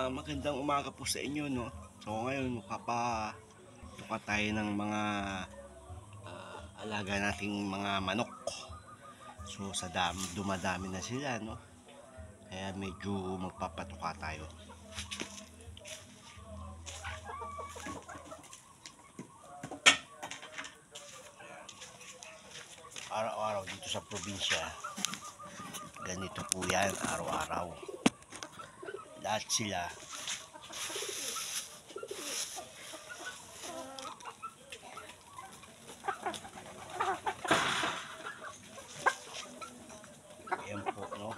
Magandang umaga po sa inyo, no? So ngayon magpapatuka tayo ng mga alaga nating mga manok. So dumadami na sila, no? Kaya medyo magpapatuka tayo. Araw-araw dito sa probinsya, ganito po yan, araw-araw. Lahat sila ayan po, no?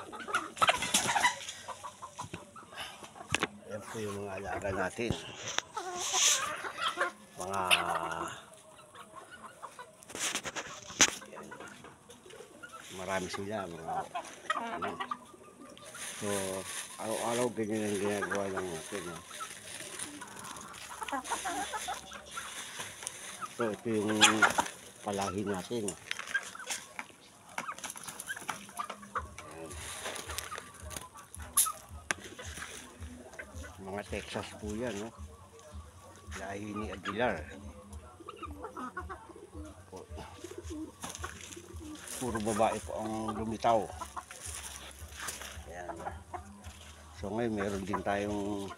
Ayan po yung mga alaga natin, mga ayan, marami sila, mga ano. So araw-araw ganyan ang ginagawa lang natin, no? So ito yung palahi natin. Ayan. Mga Texas po yan, no? Lahi ni Aguilar. Puro babae po ang lumitaw. Ayan. So ngayon meron din tayong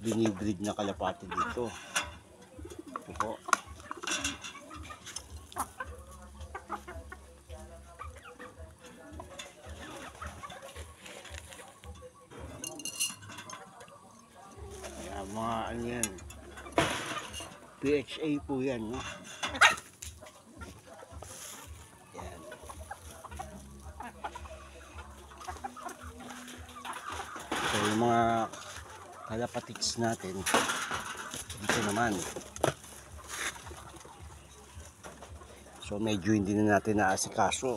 binibreed na kalapati dito. Ito po. Ayan, mga ano yan, PHA po yan, no? Ayan. So yung mga kalapatiks natin dito naman, so medyo hindi na natin naasikaso.